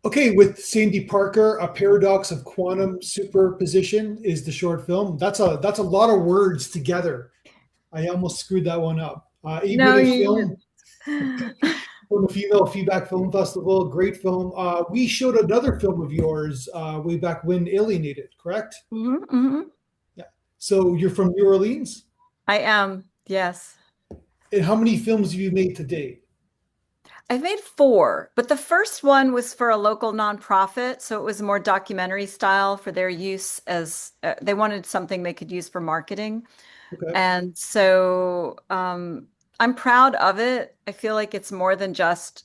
Okay, with Sandy Parker, A Paradox of Quantum Superposition is the short film. That's a lot of words together. I almost screwed that one up. No, A-rated you film from the Female Feedback Film Festival. Great film. We showed another film of yours way back when, Alienated, correct? didn't. Hmm. Yeah. So you're from New Orleans? I am, yes. And how many films have you made to date? I've made four, but the first one was for a local nonprofit, so it was more documentary style for their use as they wanted something they could use for marketing. Okay. And so I'm proud of it. I feel like it's more than just,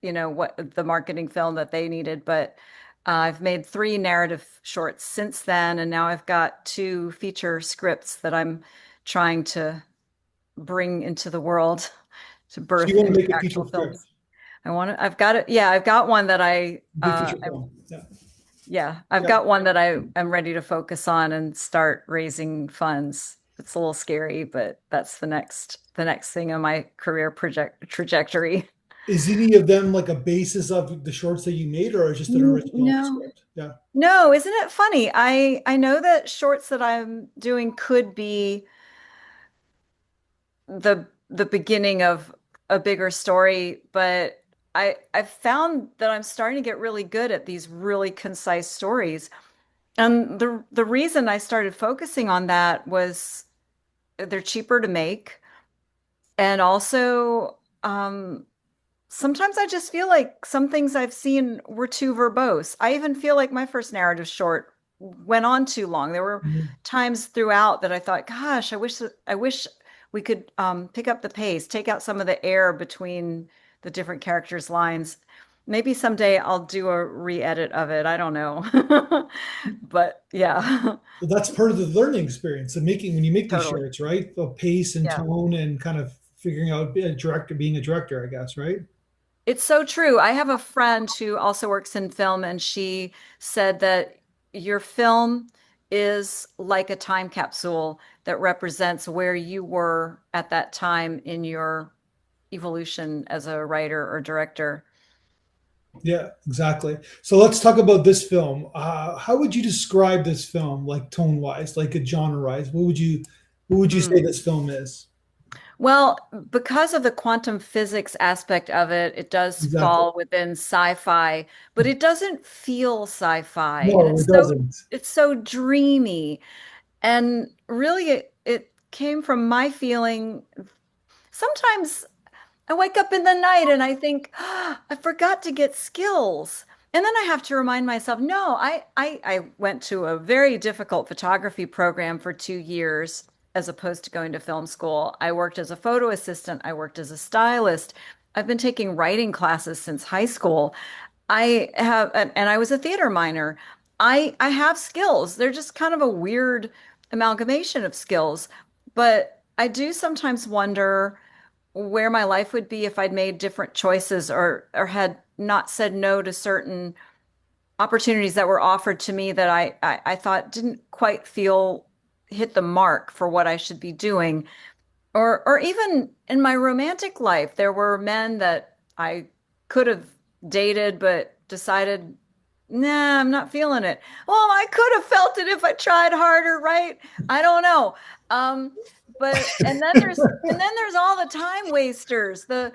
what the marketing film that they needed, but I've made three narrative shorts since then, and now I've got two feature scripts that I'm trying to bring into the world to So you birth want to into make a feature actual script, films. I've got it. Yeah, I've got one that big feature film. Yeah. I've Yeah. got one that I am ready to focus on and start raising funds. It's a little scary, but that's the next thing on my career project trajectory. Is any of them like a basis of the shorts that you made, or just an original No. script? Yeah. No, isn't it funny? I know that shorts that I'm doing could be the beginning of a bigger story, but I've found that I'm starting to get really good at these really concise stories. And the reason I started focusing on that was they're cheaper to make. And also, sometimes I just feel like some things I've seen were too verbose. I even feel like my first narrative short went on too long. There were Mhm. times throughout that I thought, gosh, I wish we could pick up the pace, take out some of the air between the different characters' lines. Maybe someday I'll do a re-edit of it. I don't know. But yeah, Well, that's part of the learning experience of making when you make these totally. shorts, right? The pace and Yeah. tone and kind of figuring out being a director, I guess, right? It's so true. I have a friend who also works in film, and she said that your film is like a time capsule that represents where you were at that time in your evolution as a writer or director. Yeah, exactly. So let's talk about this film. How would you describe this film, like tone wise, like a genre wise? What would you say Mm. this film is? Well, because of the quantum physics aspect of it, it does Exactly. fall within sci-fi, but it doesn't feel sci-fi, and No, it doesn't. it's so dreamy. And really, it came from my feeling. Sometimes I wake up in the night and I think, "Ah, I forgot to get skills." And then I have to remind myself, no, I went to a very difficult photography program for 2 years as opposed to going to film school. I worked as a photo assistant, I worked as a stylist. I've been taking writing classes since high school. And I was a theater minor. I have skills. They're just kind of a weird amalgamation of skills. But I do sometimes wonder where my life would be if I'd made different choices or had not said no to certain opportunities that were offered to me that I thought didn't quite feel hit the mark for what I should be doing. Or even in my romantic life, there were men that I could have dated, but decided, nah, I'm not feeling it. Well, I could have felt it if I tried harder, right? I don't know. Um, but and then there's all the time wasters, the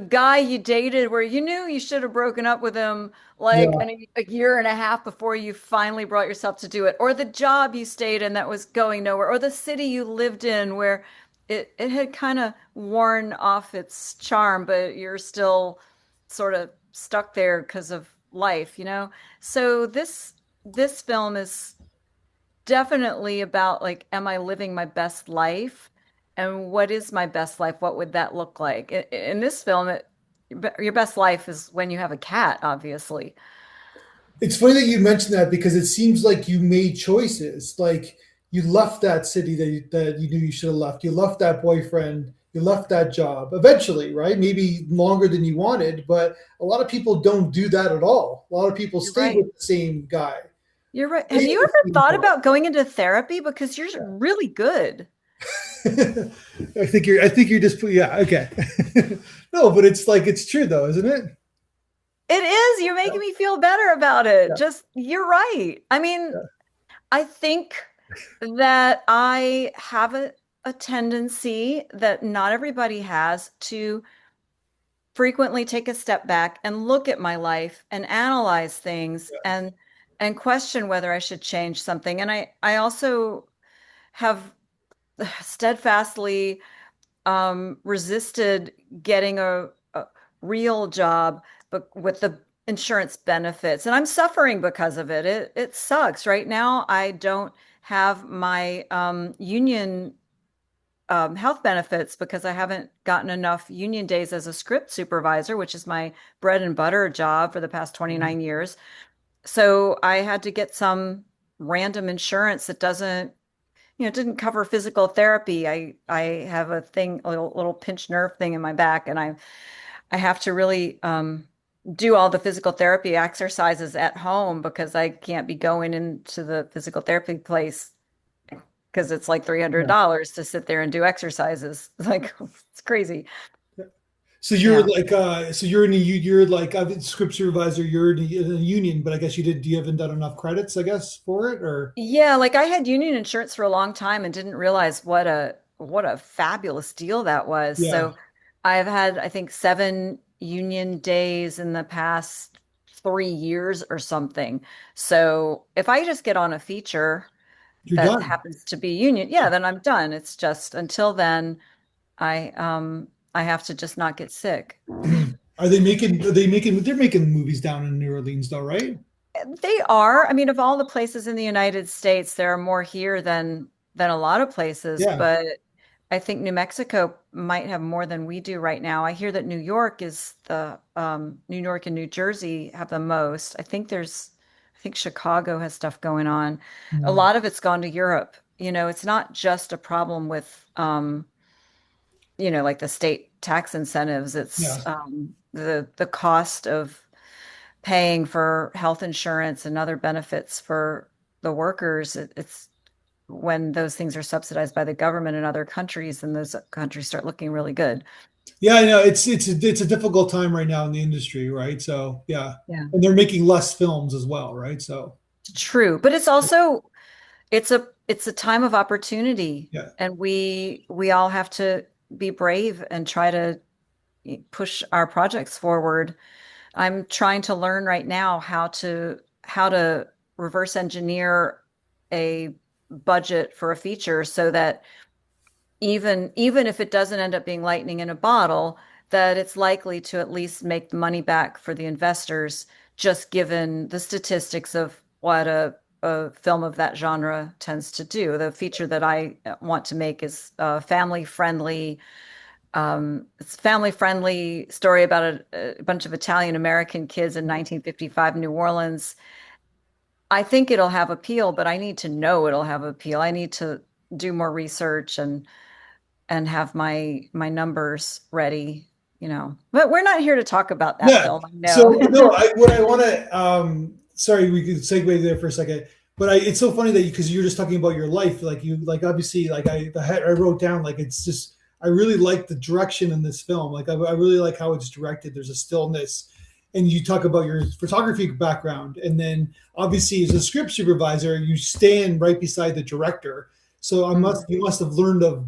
guy you dated where you knew you should have broken up with him like Yeah. a year and a half before you finally brought yourself to do it, or the job you stayed in that was going nowhere, or the city you lived in where it had kind of worn off its charm, but you're still sort of stuck there because of life. So this film is definitely about like, am I living my best life? And what is my best life? What would that look like? In this film, your best life is when you have a cat, obviously. It's funny that you mentioned that because it seems like you made choices. Like you left that city that you knew you should have left. You left that boyfriend. You left that job eventually, right? Maybe longer than you wanted, but a lot of people don't do that at all. A lot of people You're stay right. with the same guy. You're right. Stay Have in you the ever same thought job. about going into therapy? Because you're really good. I think you're just yeah, okay. No, but it's like it's true though, isn't it? It is. You're Yeah, making me feel better about it. yeah, Just, you're right. I mean, yeah, I think that I have a tendency that not everybody has to frequently take a step back and look at my life and analyze things and question whether I should change something. And I also have steadfastly resisted getting a real job, but with the insurance benefits, and I'm suffering because of it. It sucks. Right now, I don't have my union health benefits because I haven't gotten enough union days as a script supervisor, which is my bread and butter job for the past mhm, 29 years. So I had to get some random insurance that doesn't, it didn't cover physical therapy. I have a thing, a little pinched nerve thing in my back, and I have to really do all the physical therapy exercises at home because I can't be going into the physical therapy place because it's like yeah. $300 to sit there and do exercises. Like it's crazy. So you're Yeah. like, so you're in a, you're like a script supervisor. You're in a union, but I guess you haven't done enough credits, I guess, for it, or Yeah, like I had union insurance for a long time and didn't realize what a fabulous deal that was. yeah, So I've had, I think, 7 union days in the past 3 years or something. So if I just get on a feature you're that done. happens to be union, yeah, then I'm done. It's just until then, I have to just not get sick. Are they making? Are they making? They're making movies down in New Orleans, though, right? They are. I mean, of all the places in the United States, there are more here than a lot of places, Yeah. but I think New Mexico might have more than we do right now. I hear that New York and New Jersey have the most. I think Chicago has stuff going on. A Mm. lot of it's gone to Europe. It's not just a problem with like the state tax incentives. It's Yeah. the cost of paying for health insurance and other benefits for the workers. It's when those things are subsidized by the government in other countries, and those countries start looking really good. Yeah, I know it's a difficult time right now in the industry, right? So yeah, Yeah. and they're making less films as well, right? So True, but it's a time of opportunity, yeah, and we all have to be brave and try to push our projects forward. I'm trying to learn right now how to reverse engineer a budget for a feature so that even if it doesn't end up being lightning in a bottle, that it's likely to at least make the money back for the investors, just given the statistics of what a film of that genre tends to do. The feature that I want to make is family friendly. It's a family friendly story about a bunch of Italian American kids in 1955 New Orleans. I think it'll have appeal, but I need to know it'll have appeal. I need to do more research and have my numbers ready. But we're not here to talk about that yeah. film, I know. So no, what I want to sorry, we could segue there for a second, but it's so funny that because you're just talking about your life, like you like obviously like I wrote down like it's just I really like the direction in this film. Like I really like how it's directed. There's a stillness, and you talk about your photography background, and then obviously as a script supervisor, you stand right beside the director. So Mhm. you must have learned a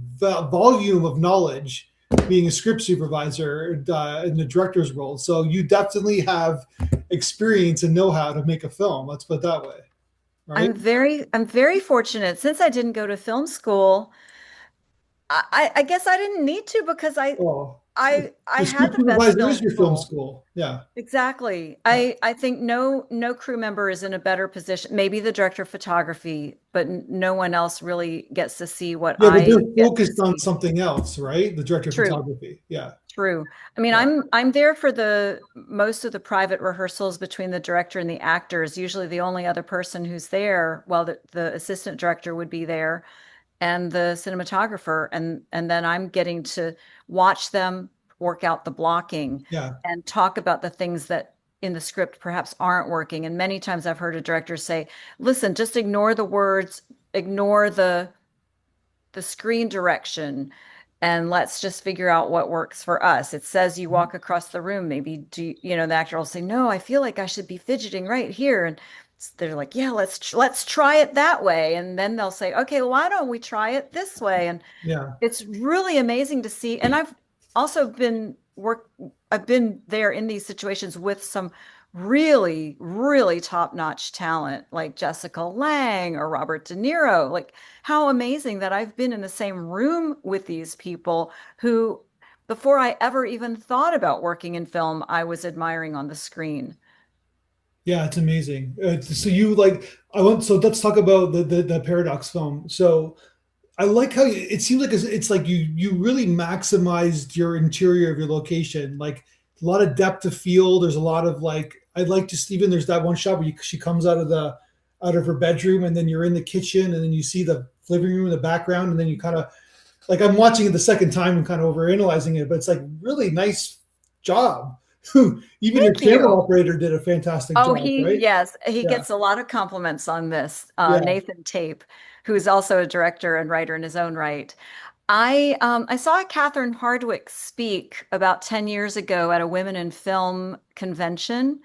volume of knowledge being a script supervisor in the director's role. So you definitely have experience and know how to make a film. Let's put it that way, right? I'm very fortunate. Since I didn't go to film school, I guess I didn't need to because I Well, I I the had script the best supervisor film is your film school. school. Yeah, Exactly. yeah, I think no crew member is in a better position. Maybe the director of photography, but no one else really gets to see what yeah. But I they're get to focused on see. something else, right? The director of True. photography. Yeah, True. I mean, yeah. I'm there for the most of the private rehearsals between the director and the actors. Usually the only other person who's there, well, the assistant director would be there and the cinematographer, and then I'm getting to watch them work out the blocking Yeah. and talk about the things that in the script perhaps aren't working. And many times I've heard a director say, "Listen, just ignore the words, ignore the screen direction. and let's just figure out what works for us. It says you walk across the room. Maybe the actor will say, "No, I feel like I should be fidgeting right here." And they're like, "Yeah, let's try it that way." And then they'll say, "Okay, well, why don't we try it this way?" And Yeah. it's really amazing to see. And also I've been there in these situations with some really, really top-notch talent like Jessica Lange or Robert De Niro. Like how amazing that I've been in the same room with these people who, before I ever even thought about working in film, I was admiring on the screen. Yeah, it's amazing. So you like so let's talk about the Paradox film. So I like how it seems like it's like you really maximized your interior of your location. Like a lot of depth of field. There's a lot of like I like just even there's that one shot where she comes out of her bedroom and then you're in the kitchen and then you see the living room in the background and then you kind of like I'm watching it the second time and kind of overanalyzing it, but it's like really nice job. Even your Thank camera you. operator did a fantastic Oh, job, right? yes, he Yeah, gets a lot of compliments on this. yeah. Nathan Tape, who's also a director and writer in his own right. I saw Catherine Hardwicke speak about 10 years ago at a Women in Film convention.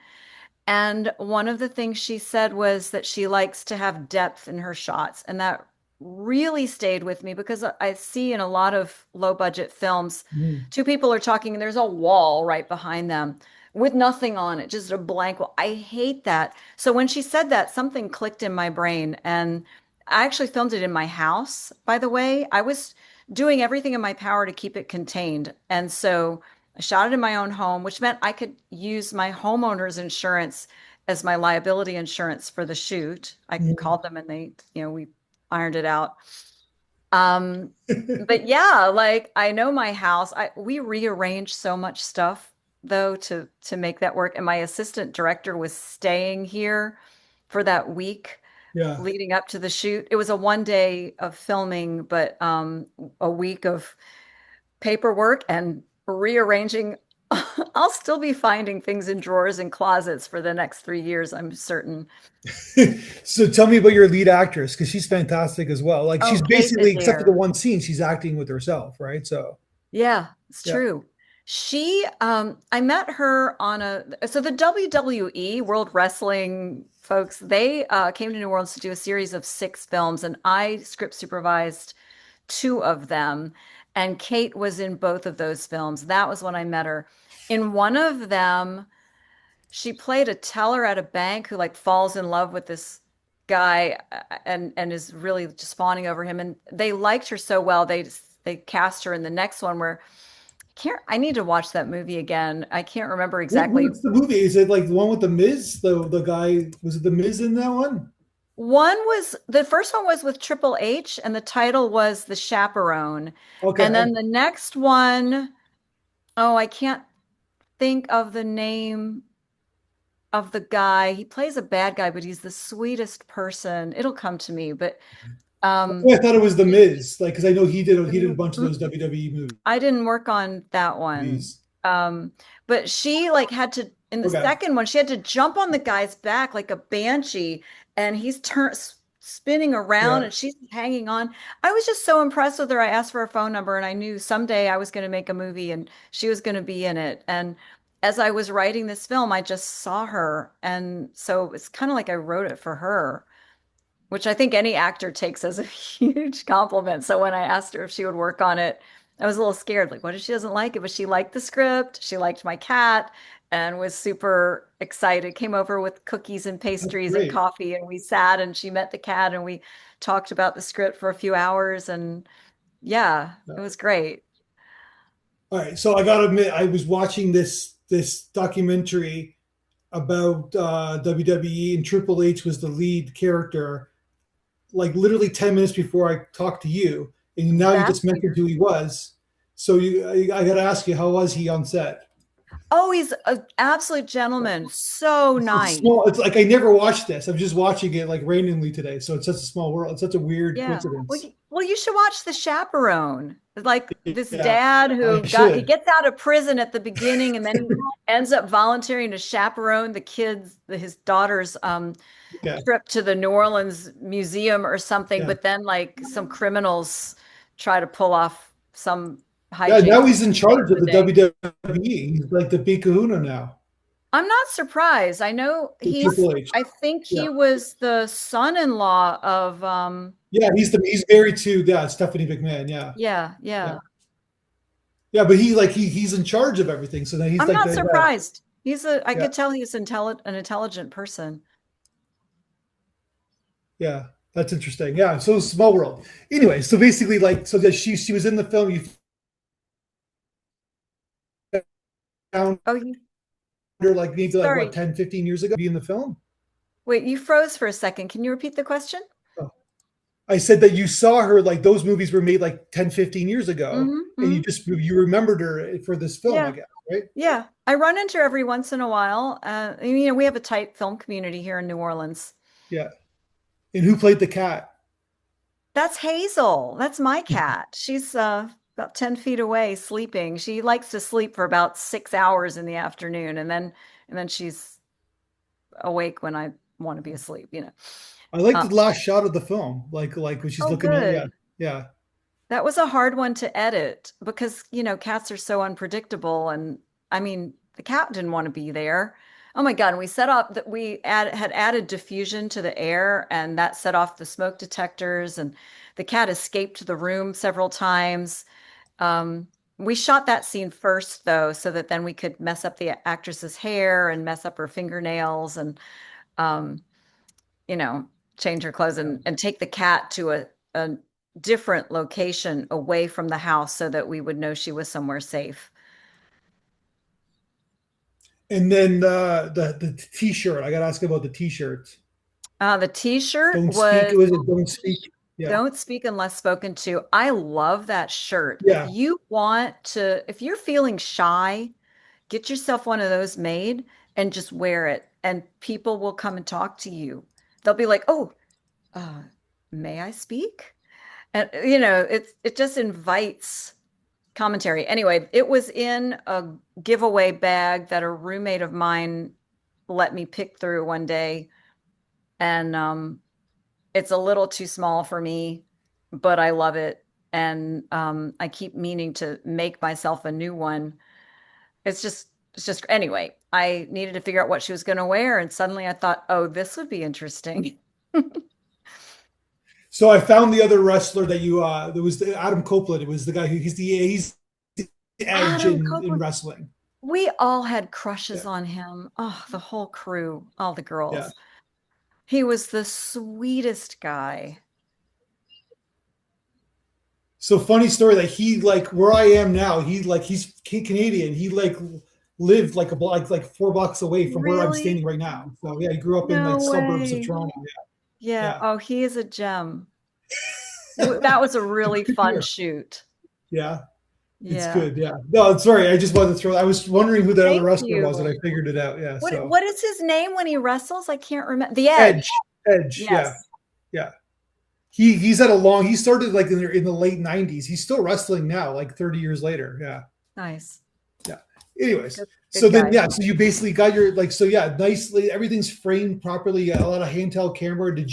And one of the things she said was that she likes to have depth in her shots. And that really stayed with me because I see in a lot of low budget films, Mhm. two people are talking and there's a wall right behind them with nothing on it, just a blank wall. I hate that. So when she said that, something clicked in my brain. And I actually filmed it in my house, by the way. I was doing everything in my power to keep it contained. And so I shot it in my own home, which meant I could use my homeowner's insurance as my liability insurance for the shoot. I Mhm. called them and we ironed it out. Um, but yeah, like I know my house. We rearranged so much stuff though to make that work. And my assistant director was staying here for that week Yeah. leading up to the shoot. It was a 1 day of filming, but a week of paperwork and rearranging. I'll still be finding things in drawers and closets for the next 3 years, I'm certain. So tell me about your lead actress because she's fantastic as well. Like Oh, she's Kate basically, except for the Adair. one scene, she's acting with herself, right? So Yeah, it's yeah. true. I met her so the WWE, World Wrestling folks, they came to New Orleans to do a series of 6 films, and I script supervised 2 of them. And Kate was in both of those films. That was when I met her. In one of them, she played a teller at a bank who like falls in love with this guy and is really just fawning over him. And they liked her so well, they cast her in the next one where I need to watch that movie again. I can't remember exactly. What's the movie? Is it like the one with the Miz? The guy was it the Miz in that one? The first one was with Triple H, and the title was The Chaperone. Okay. And then the next one, oh, I can't think of the name of the guy. He plays a bad guy, but he's the sweetest person. It'll come to me, but um I thought it was the Miz, like because I know he did a bunch of mm, those WWE I didn't work on that one. movies. But she like had to in the Okay. second one, she had to jump on the guy's back like a banshee, and he's spinning around Yeah. and she's hanging on. I was just so impressed with her. I asked for her phone number and I knew someday I was going to make a movie and she was going to be in it. And as I was writing this film, I just saw her. And so it's kind of like I wrote it for her, which I think any actor takes as a huge compliment. So when I asked her if she would work on it, I was a little scared. Like, what if she doesn't like it? But she liked the script. She liked my cat and was super excited. Came over with cookies and That's pastries and great. coffee, and we sat and she met the cat and we talked about the script for a few hours. And yeah, it was great. All right. So I gotta admit, I was watching this documentary about WWE and Triple H was the lead character like literally 10 minutes before I talked to you, and now you That's just mentioned weird. who he was. So I got to ask you, how was he on set? Oh, he's an absolute gentleman. So It's nice. small. It's like I never watched this. I'm just watching it like randomly today. So it's such a small world. It's such a weird Yeah. coincidence. Well, you should watch The Chaperone. It's like this Yeah, dad I he should. gets out of prison at the beginning and then he ends up volunteering to chaperone his daughter's Yeah, trip to the New Orleans Museum or something, yeah. but then like some criminals try to pull off some Yeah, now hijinks he's in charge of the the day. WWE. He's like the big kahuna now. I'm not surprised. I know So Triple H. I think Yeah. he was the son-in-law of, Yeah, he's married to, yeah, Stephanie McMahon. Yeah. yeah, Yeah. yeah. Yeah, but he's in charge of everything. So now he's I'm like not the head. surprised. I Yeah. could tell he's an intelligent person. Yeah. That's interesting. Yeah. So small world. Anyway, so basically like so that she was in the film, you found Oh, her like maybe like what, sorry. 10, 15 years ago be in the film? Wait, you froze for a second. Can you repeat the question? Oh. I said that you saw her like those movies were made like 10, 15 years ago, Hmm, and hmm. you remembered her for this film, I Yeah. guess, right? Yeah. I run into her every once in a while. We have a tight film community here in New Orleans. Yeah. And who played the cat? That's Hazel. That's my cat. She's about 10 feet away sleeping. She likes to sleep for about 6 hours in the afternoon, and then she's awake when I want to be asleep. I like Uh, the last shot of the film, like when she's oh, looking at, yeah, good. yeah. That was a hard one to edit because, cats are so unpredictable. And I mean, the cat didn't want to be there. Oh my God. And we set up that had added diffusion to the air, and that set off the smoke detectors. And the cat escaped the room several times. Um, we shot that scene first, though, so that then we could mess up the actress's hair and mess up her fingernails and, um, you know, change her clothes and take the cat to a different location away from the house so that we would know she was somewhere safe. And then the T-shirt. I got to ask about the T-shirts. The t-shirt Don't speak. was Was it don't speak? Yeah, "Don't speak unless spoken to." I love that shirt. yeah. If you're feeling shy, get yourself one of those made and just wear it, and people will come and talk to you. They'll be like, "Oh, uh, may I speak?" And it just invites commentary. Anyway, it was in a giveaway bag that a roommate of mine let me pick through one day, and it's a little too small for me, but I love it, and I keep meaning to make myself a new one. It's just anyway. I needed to figure out what she was going to wear, and suddenly I thought, oh, this would be interesting. So I found the other wrestler that you there was Adam Copeland. It was the guy who he's the edge Adam in Copeland. wrestling. We all had crushes Yeah, on him. Oh, the whole crew, all the yeah. girls. He was the sweetest guy. So funny story. Like he like where I am now. He's Canadian. He like lived like a block like 4 blocks away from where I'm Really? standing right now. So yeah, he grew up in like No suburbs of way. Toronto. Yeah. Yeah, Oh, he is a gem. That was a really good fun year. shoot. Yeah. It's Yeah. good. Yeah. No, sorry. I just wanted to throw. I was wondering who that other Thank wrestler was, and I you. figured it out. Yeah. What So what is his name when he wrestles? I can't remember. The Edge. Edge, Edge. Yeah, Yes. yeah. He's had a long. He started like in the late '90s. He's still wrestling now, like 30 years later. Yeah, Nice. yeah. Anyways, Good, so good then guy. yeah, so you basically got your like so yeah, nicely everything's framed properly. A lot of handheld camera. Did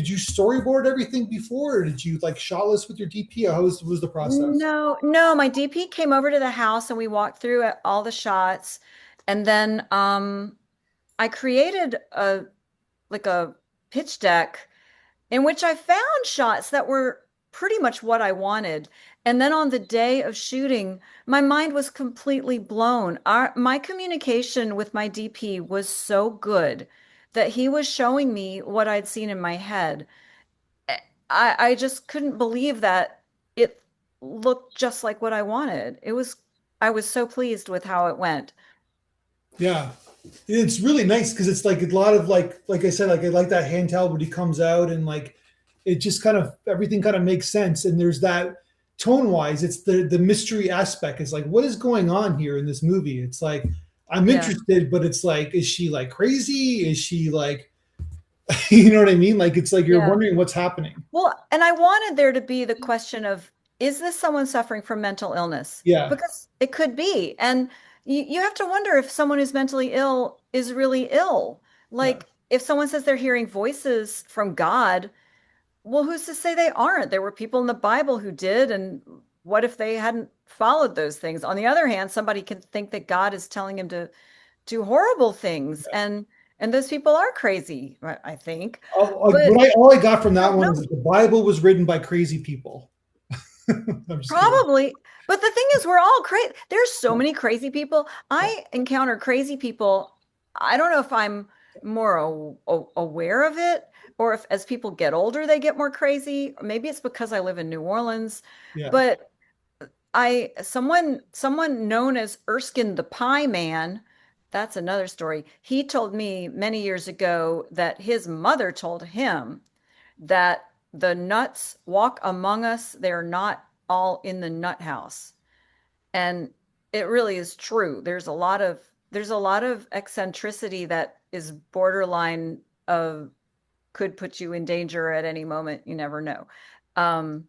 you storyboard everything before, or did you like shot list with your DP? Or was the process? No, no, my DP came over to the house and we walked through all the shots. And then I created a pitch deck in which I found shots that were pretty much what I wanted. And then on the day of shooting, my mind was completely blown. My communication with my DP was so good that he was showing me what I'd seen in my head. I just couldn't believe that it looked just like what I wanted. I was so pleased with how it went. Yeah, it's really nice because it's like a lot of like I said, like I like that handheld when he comes out and like it just kind of everything kind of makes sense. And there's that tone wise, it's the mystery aspect. It's like what is going on here in this movie? It's like I'm Yeah. interested, but it's like is she like crazy? Is she like you know what I mean? Like it's like you're Yeah. wondering what's happening. Well, and I wanted there to be the question of, is this someone suffering from mental illness? Yeah, Because it could be. And you have to wonder if someone who's mentally ill is really ill. yeah. Like, if someone says they're hearing voices from God, well, who's to say they aren't? There were people in the Bible who did. And what if they hadn't followed those things. On the other hand, somebody can think that God is telling him to do horrible things, and those people are crazy, I think. But All I got from I that don't one is know. that the Bible was written by crazy people. I'm just kidding. Probably. But the thing is, we're all crazy. There's so many crazy people. Yeah. I encounter crazy people. I don't know if I'm more aware of it, or if as people get older, they get more crazy. Maybe it's because I live in New Orleans. Yeah. But someone known as Erskine the Pie Man, that's another story. He told me many years ago that his mother told him that the nuts walk among us. They're not all in the nut house. And it really is true. There's a lot of eccentricity that is borderline of could put you in danger at any moment. You never know. Um,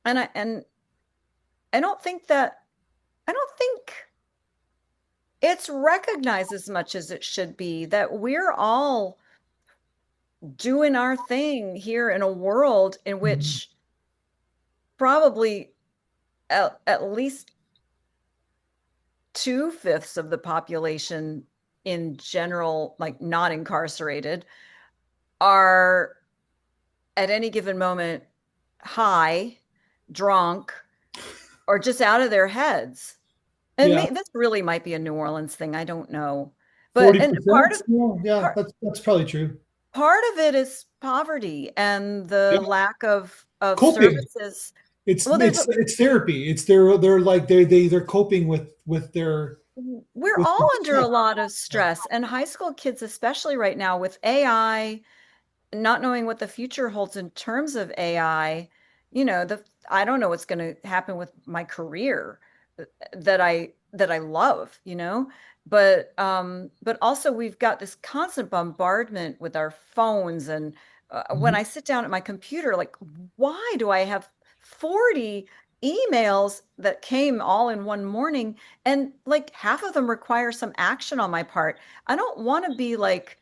and I don't think it's recognized as much as it should be that we're all doing our thing here in a world in Mhm. which probably at least two-fifths of the population in general, like not incarcerated, are at any given moment high, drunk, or just out of their heads. And Yeah. this really might be a New Orleans thing. I don't know. But and 40%? Yeah, yeah, part that's probably true. part of it is poverty and the Yeah. lack of Coping. services. It's Well, there's a it's therapy. It's they're like they're coping we're with all the under a stress. lot of Yeah. stress, and high school kids, especially right now with AI, not knowing what the future holds in terms of AI, I don't know what's going to happen with my career that I love, but also we've got this constant bombardment with our phones, and when Mhm. I sit down at my computer, like, why do I have 40 emails that came all in one morning, and like half of them require some action on my part? I don't want to be like,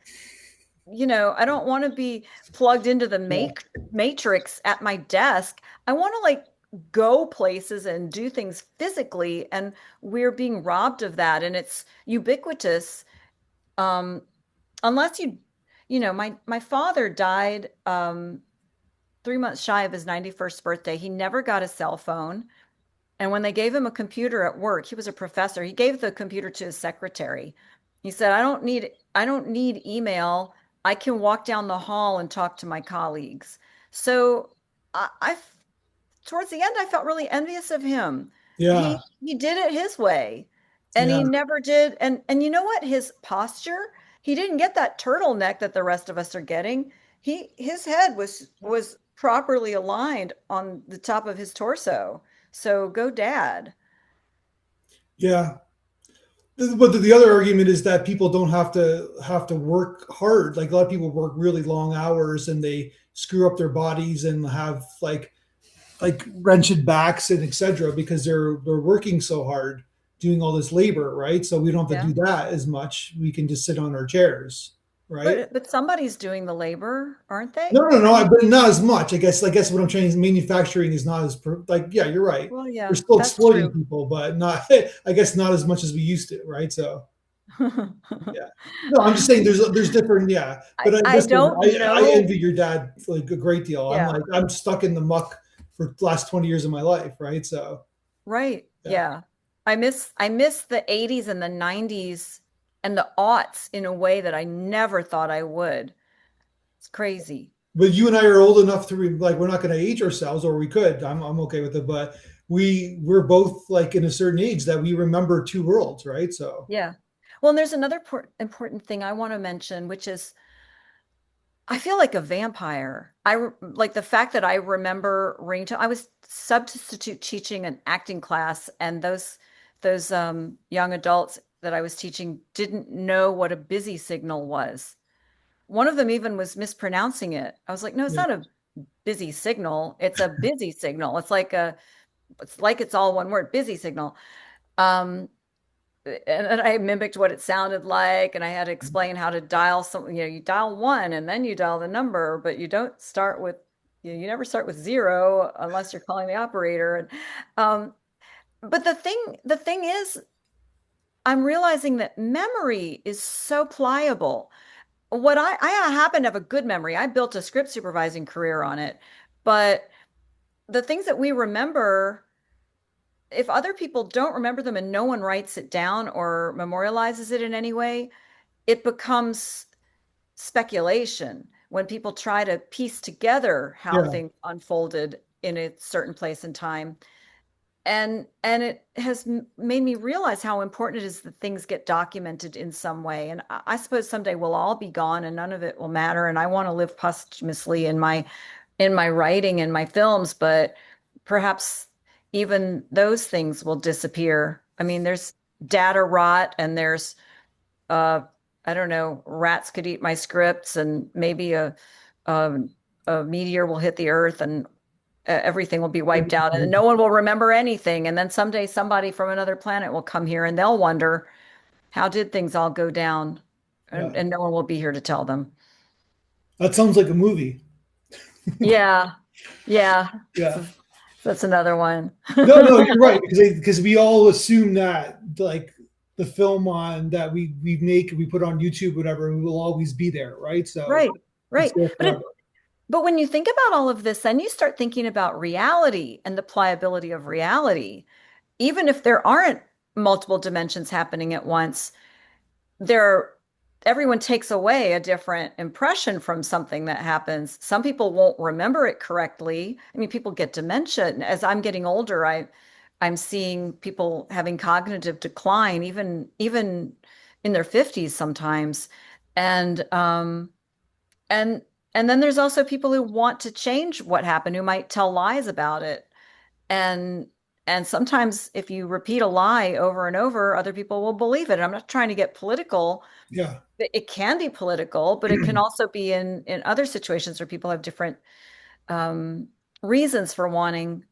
I don't want to be plugged into the Yeah. matrix at my desk. I want to like go places and do things physically, and we're being robbed of that, and it's ubiquitous. Um, unless my father died 3 months shy of his 91st birthday. He never got a cell phone. And when they gave him a computer at work, he was a professor. He gave the computer to his secretary. He said, "I don't need email. I can walk down the hall and talk to my colleagues." So I towards the end, I felt really envious of him. Yeah. He did it his way, and Yeah. he never did. And you know what? His posture, he didn't get that turtleneck that the rest of us are getting. His head was properly aligned on the top of his torso. So go, Dad. Yeah. But the other argument is that people don't have to work hard. Like a lot of people work really long hours and they screw up their bodies and have like wrenched backs and etc. because they're working so hard doing all this labor, right? So we don't have to Yeah. do that as much. We can just sit on our chairs, right? But somebody's doing the labor, aren't No, they? no, I no, mean, but not as much. I guess what I'm saying is manufacturing is not as like yeah, you're right. well, We're yeah, still that's exploiting true. people, but not I guess not as much as we used to, right? So yeah. No, I'm just saying there's different yeah, I but I I guess don't I know. envy your dad like a great deal. I'm Yeah. like I'm stuck in the muck for the last 20 years of my life, right? So Right. yeah. Yeah. I miss the 80s and the 90s and the aughts in a way that I never thought I would. It's crazy. But you and I are old enough to like we're not going to age ourselves, or we could. I'm okay with it, but we're both like in a certain age that we remember two worlds, right? So Yeah. Well, and there's another important thing I want to mention, which is I feel like a vampire. Like the fact that I remember ringtone. I was substitute teaching an acting class, and those young adults that I was teaching didn't know what a busy signal was. One of them even was mispronouncing it. I was like, no, it's yeah, not a busy signal. It's a busy signal. It's all one word, busy signal. Um, and I mimicked what it sounded like, and I had to explain how to dial something. You dial one and then you dial the number, but you don't start with, you never start with zero unless you're calling the operator. And but the thing is, I'm realizing that memory is so pliable. I happen to have a good memory. I built a script supervising career on it, but the things that we remember, if other people don't remember them and no one writes it down or memorializes it in any way, it becomes speculation when people try to piece together how Yeah. things unfolded in a certain place and time. And it has made me realize how important it is that things get documented in some way. And I suppose someday we'll all be gone and none of it will matter. And I want to live posthumously in my writing and my films, but perhaps even those things will disappear. I mean, there's data rot and there's uh I don't know, rats could eat my scripts and maybe a, a meteor will hit the earth and everything will be wiped out and no one will remember anything. And then someday somebody from another planet will come here and they'll wonder, how did things all go down? Yeah. And no one will be here to tell them. That sounds like a movie. Yeah. Yeah. Yeah. So that's another one. No, no, you're right because we all assume that like the film on that we make we put on YouTube, whatever, will always be there, right? So Right. it's Right. there But forever. but when you think about all of this, then you start thinking about reality and the pliability of reality. Even if there aren't multiple dimensions happening at once, there everyone takes away a different impression from something that happens. Some people won't remember it correctly. I mean, people get dementia. And as I'm getting older, I'm seeing people having cognitive decline, even in their 50s sometimes. And and and then there's also people who want to change what happened, who might tell lies about it. And and sometimes if you repeat a lie over and over, other people will believe it. And I'm not trying to get political. Yeah. It can be political, but it can also be in other situations where people have different um, reasons for wanting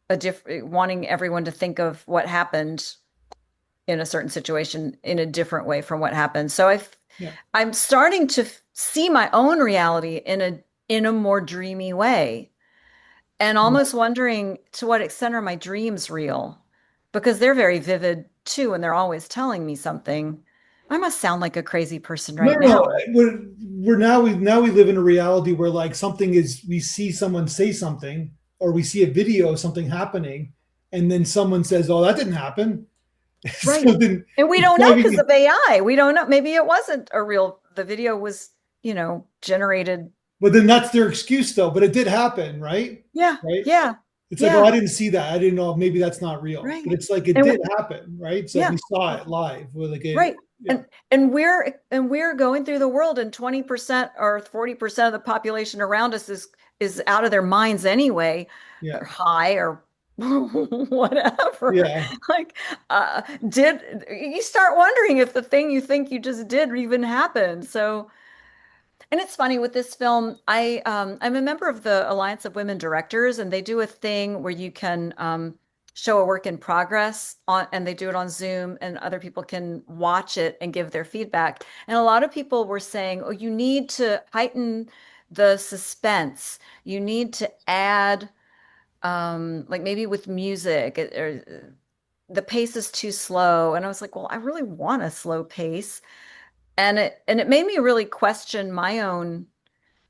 everyone to think of what happened in a certain situation in a different way from what happened. So Yeah. I'm starting to see my own reality in a more dreamy way and almost wondering to what extent are my dreams real? Because they're very vivid too, and they're always telling me something. I must sound like a crazy person No, right no, now. no. We're now we live in a reality where like something is we see someone say something or we see a video of something happening, and then someone says, "Oh, that didn't happen." Right. So then And we it's don't know driving because me. of AI. We don't know. Maybe it wasn't the video was, generated. But then that's their excuse, though. But it did happen, right? Yeah. Right? Yeah. It's like, oh, Yeah. I didn't see that. I didn't know. Maybe that's not real. But Right. it's like it And did happen, right? So yeah. we saw it live. We're like, Right. yeah, And we're going through the world and 20% or 40% of the population around us is out of their minds anyway, yeah, or high or whatever. yeah. Like did you start wondering if the thing you think you just did even happened? So and it's funny with this film, I'm a member of the Alliance of Women Directors, and they do a thing where you can show a work in progress on, and they do it on Zoom, and other people can watch it and give their feedback. And a lot of people were saying, "Oh, you need to heighten the suspense. You need to add, like maybe with music, or the pace is too slow." And I was like, "Well, I really want a slow pace." And it made me really question my own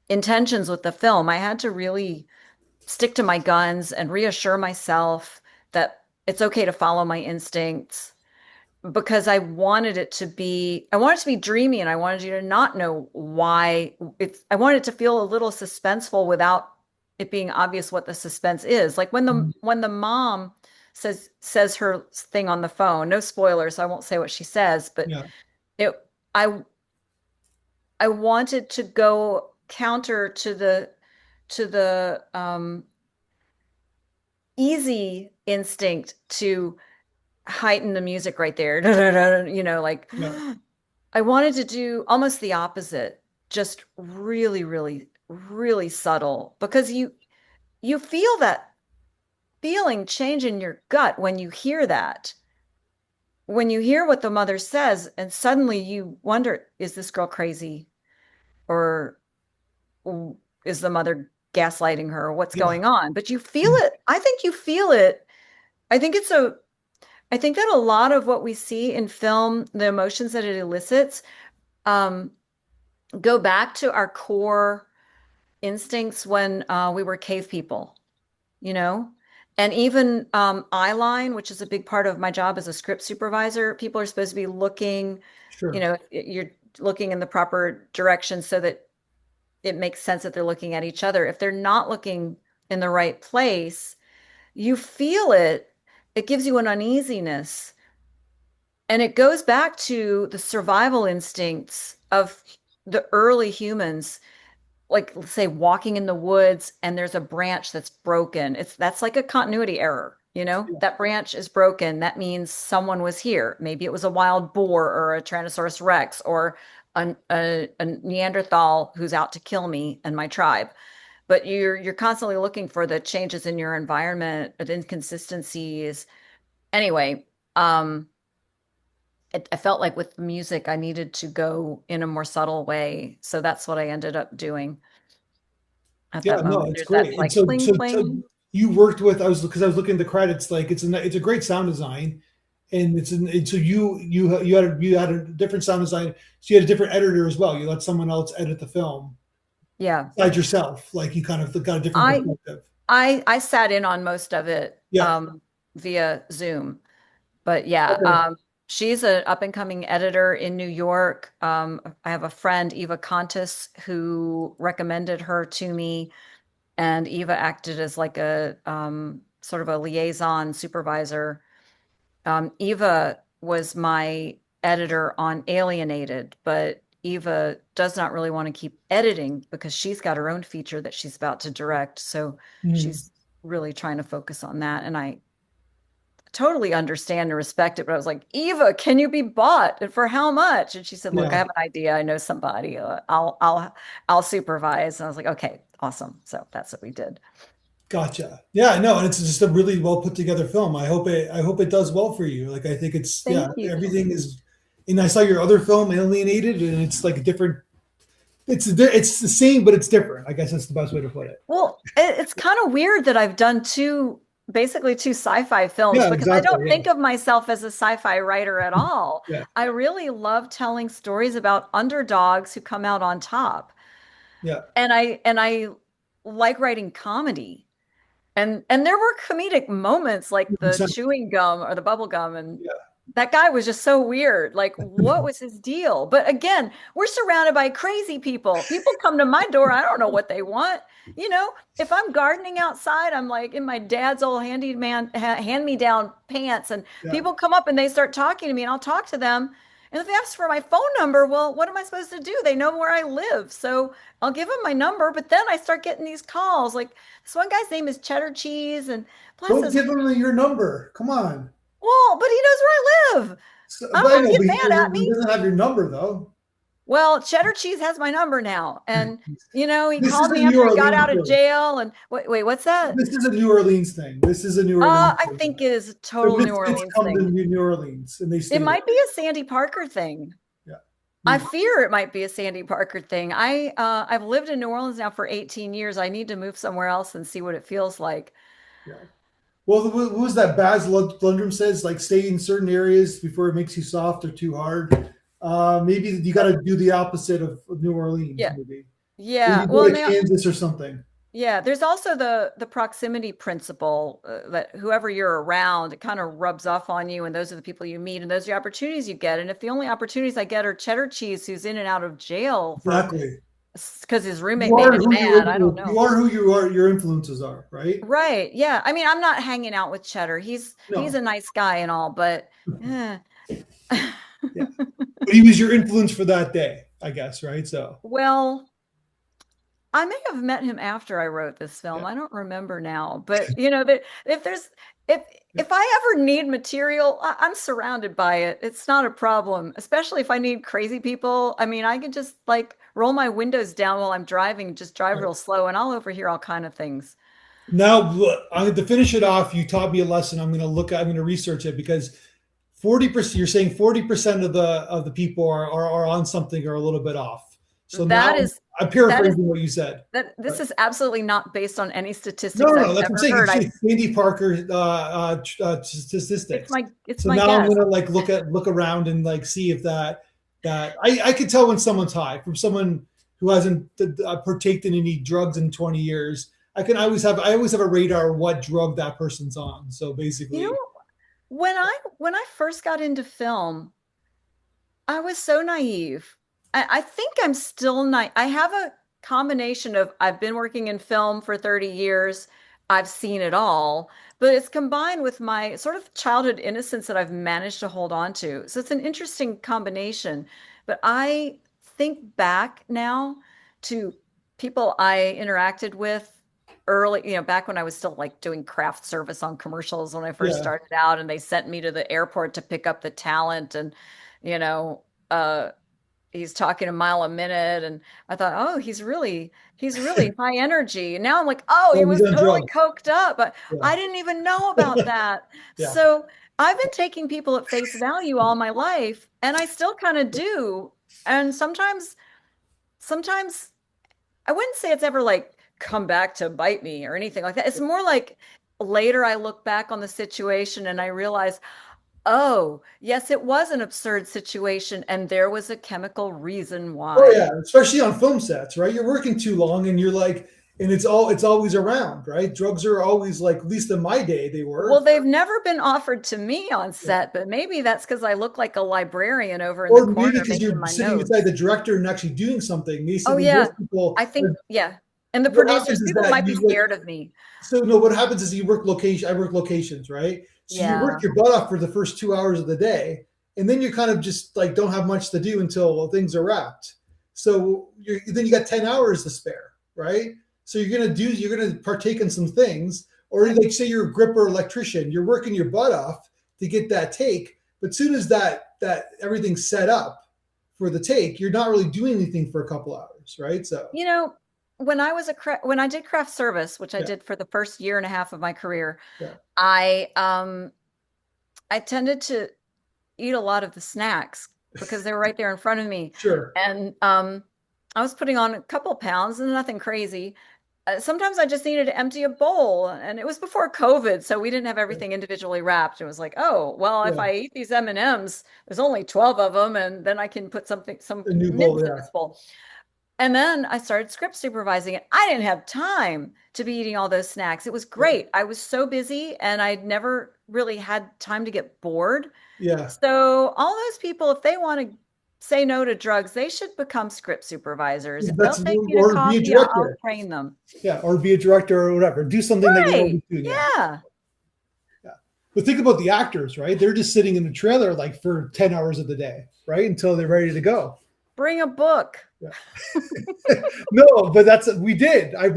intentions with the film. I had to really stick to my guns and reassure myself that it's okay to follow my instincts because I wanted it to be dreamy and I wanted you to not know why I wanted it to feel a little suspenseful without it being obvious what the suspense is. Like when the mom says her thing on the phone, no spoilers, so I won't say what she says, but Yeah. it I I wanted to go counter to the easy instinct to heighten the music right there. Like Yeah. I wanted to do almost the opposite, just really, really, really subtle because you feel that feeling change in your gut when you hear that. When you hear what the mother says, and suddenly you wonder, is this girl crazy? Or is the mother gaslighting her? What's Yeah. going on? But you feel it. I think you feel it. I think it's a I think that a lot of what we see in film, the emotions that it elicits, um, go back to our core instincts when we were cave people, you know? And even eyeline, which is a big part of my job as a script supervisor, people are supposed to be looking, Sure. you're looking in the proper direction so that it makes sense that they're looking at each other. If they're not looking in the right place, you feel it. It gives you an uneasiness. And it goes back to the survival instincts of the early humans, like let's say walking in the woods and there's a branch that's broken. That's like a continuity error, Yeah. That branch is broken. That means someone was here. Maybe it was a wild boar or a Tyrannosaurus Rex or a Neanderthal who's out to kill me and my tribe. But you're constantly looking for the changes in your environment, the inconsistencies. Anyway, I felt like with music, I needed to go in a more subtle way. So that's what I ended up doing at Yeah, that no, moment. it's There's that great. And like cling so cling. you worked with, because I was looking at the credits, like it's a great sound design, and and so you had a different sound design, so you had a different editor as well. You let someone else edit the film Yeah. besides yourself, like you kind of got a different I perspective. I sat in on most of it Yeah. via Zoom. But yeah, Okay. she's an up and coming editor in New York. I have a friend, Eva Contis, who recommended her to me, and Eva acted as like a sort of a liaison supervisor. Eva was my editor on Alienated, but Eva does not really want to keep editing because she's got her own feature that she's about to direct. So Mhm. she's really trying to focus on that. And I totally understand and respect it. But I was like, Eva, can you be bought? And for how much? And she said, look, I Yeah. have an idea. I know somebody. I'll supervise. And I was like, okay, awesome. So that's what we did. Gotcha. Yeah, no, and it's just a really well put together film. I hope it does well for you. Like I think it's, yeah, Thank you. everything is. And I saw your other film, Alienated, and it's like a different. It's the same, but it's different. I guess that's the best way to put it. Well, it's kind of weird that I've done basically two sci-fi films Yeah, because I exactly. don't Yeah, think of myself as a sci-fi writer at all. yeah, I really love telling stories about underdogs who come out on top. yeah. And I like writing comedy. And there were comedic moments like the 100%. chewing gum or the bubble gum, and Yeah, that guy was just so weird. Like, what was his deal? But again, we're surrounded by crazy people. People come to my door, I don't know what they want. If I'm gardening outside, I'm like in my dad's old hand-me-down pants, and yeah. people come up and they start talking to me, and I'll talk to them. And if they ask for my phone number, well, what am I supposed to do? They know where I live. So I'll give them my number, but then I start getting these calls. Like this one guy's name is Cheddar Cheese, and bless Don't his give heart. him your number. Come on. Well, but he knows where I live. I But don't I want know, to but get mad at he me. doesn't have your number though. Well, Cheddar Cheese has my number now. And, he This is called a me New after he got Orleans out of thing. jail. And wait, what's that? This is a New Orleans thing. This is a New Orleans I thing. think it is a The total New Misfits Orleans come to thing. New Orleans and they It stay there. might be a Sandy Parker thing. Yeah. I Hmm. fear it might be a Sandy Parker thing. I've lived in New Orleans now for 18 years. I need to move somewhere else and see what it feels like. Yeah. Well, what was that Baz Luhrmann says? Like, stay in certain areas before it makes you soft or too hard. Maybe you got to do the opposite of New Orleans. Yeah. Maybe Yeah. go Well, to now Kansas or something. yeah, there's also the proximity principle that whoever you're around, it kind of rubs off on you, and those are the people you meet, and those are the opportunities you get. And if the only opportunities I get are Cheddar Cheese, who's in and out of jail for Exactly. because his You roommate made are him who mad, I don't you know. are who you are. Your influences are right. Right? Yeah. I mean, I'm not hanging out with Cheddar. He's No. a nice guy and all, but eh. Yeah. But he was your influence for that day, I guess. Right. So. Well, I may have met him after I wrote this film. Yeah. I don't remember now, but that if there's if Yeah. if I ever need material, I'm surrounded by it. It's not a problem, especially if I need crazy people. I mean, I can just like roll my windows down while I'm driving, just drive Right. real slow, and I'll overhear all kind of things. Now, I'm going to finish it off. You taught me a lesson. I'm going to research it because 40%, you're saying 40% of the people are on something or a little bit off. So now That is I'm that is paraphrasing what you said. that this But is absolutely not based on any no, statistics no, I've no. That's what I'm ever saying. heard. It's Sandy Parker statistics. It's So my now I'm guess. gonna like look around and like see if that I could tell when someone's high from someone who hasn't partaken in any drugs in 20 years. I always have a radar of what drug that person's on. So You know, basically, when I first got into film, I was so naive. I think I'm still naive. I have a combination of I've been working in film for 30 years. I've seen it all, but it's combined with my sort of childhood innocence that I've managed to hold on to. So it's an interesting combination. But I think back now to people I interacted with early, back when I was still like doing craft service on commercials when I first yeah. started out, and they sent me to the airport to pick up the talent and you know, uh, he's talking a mile a minute, and I thought, oh, he's really high energy. And now I'm like, oh, he Oh, he's was on totally drugs. coked up, but Yeah, I didn't even know about that. yeah. So I've been taking people at face value all my life, and I still kind of do. And sometimes I wouldn't say it's ever like come back to bite me or anything like that. It's more like later I look back on the situation and I realize, oh, yes, it was an absurd situation, and there was a chemical reason Oh yeah, why. especially on film sets, right? You're working too long, and you're like, and it's always around, right? Drugs are always like, at least in my day, they Well, were. they've never been offered to me on Yeah. set, but maybe that's because I look like a librarian over in the Or maybe corner because making you're my sitting beside notes. the director and actually doing something. Oh, Basically, yeah. most people. I think, yeah. And the What happens producers, is people that might be you like. scared of me. So no, what happens is you work location. I work locations, right? So you work Yeah. your butt off for the first 2 hours of the day, and then you kind of just like don't have much to do until things are wrapped. So then you got 10 hours to spare, right? So you're gonna partake in some things, or like say you're a gripper electrician, you're working your butt off to get that take, but soon as that everything's set up for the take, you're not really doing anything for a couple hours, right? So You know, when I did craft service, which I yeah, did for the first year and a half of my career, yeah, I I tended to eat a lot of the snacks because they were right there in front of me. sure, And I was putting on a couple pounds and nothing crazy. Sometimes I just needed to empty a bowl, and it was before COVID, so we didn't have yeah, everything individually wrapped. It was like, oh, well, if yeah. I eat these M&Ms, there's only 12 of them, and then I can put some A new bowl, mints in yeah. this bowl. And then I started script supervising it. I didn't have time to be eating all those snacks. It was Yeah. great. I was so busy, and I'd never really had time to get bored. Yeah. So all those people, if they want to say no to drugs, they should become script supervisors. If they'll That's take me to or be a coffee, I'll director. train them. Yeah, or be a director or whatever. Do something that you're Right. already doing. Yeah. Yeah. Yeah. But think about the actors, right? They're just sitting in the trailer like for 10 hours of the day, right? Until they're ready to go. Bring a book. Yeah. No, but that's we did. I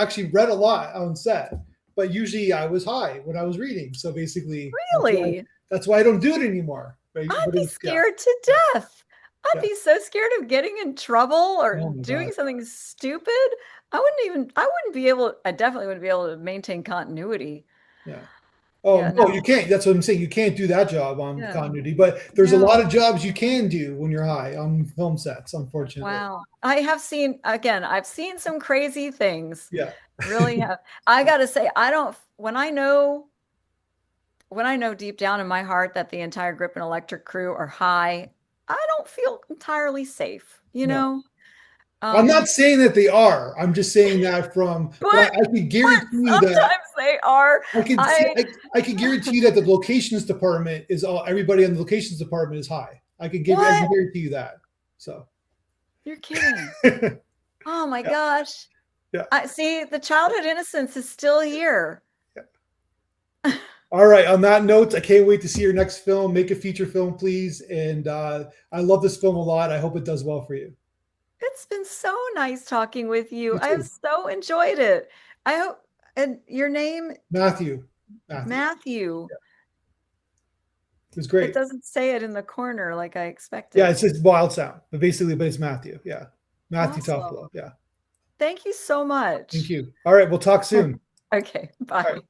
actually read a lot on set, but usually I was high when I was reading. So basically Really? that's why I don't do it anymore. Right. I'd But be yeah, scared to death. I'd yeah. be so scared of getting in trouble or Oh my doing God. something stupid. I wouldn't be able, I definitely wouldn't be able to maintain continuity. Yeah. Oh Yeah, no, you no. can't. That's what I'm saying. You can't do that job on Yeah. continuity. But there's a lot No. of jobs you can do when you're high on film sets, unfortunately. Wow. I've seen some crazy things. Yeah. Really have. I gotta say, I don't, when I know deep down in my heart that the entire Grip and Electric crew are high, I don't feel entirely safe, you No. know? I'm Um, not saying that they are. I'm just saying that but but I can but guarantee you that sometimes they are. I can see I I can guarantee you that the locations department is all everybody in the locations department is high. I can what? guarantee you that. So You're kidding. yeah, Oh my gosh. yeah. I see the childhood innocence is still here. All right. On that note, I can't wait to see your next film. Make a feature film, please. And I love this film a lot. I hope it does well for you. It's been so nice talking with you. You I have too. so enjoyed it. I hope, and your name, Matthew. Matthew. Matthew. Yeah, it was It great. doesn't say it in the corner like I Yeah, expected. it's just wild sound, but it's Matthew. Yeah. Matthew Awesome. Toffolo. Yeah. Thank you so Thank much. you. All right. We'll talk soon. Okay, All right. bye.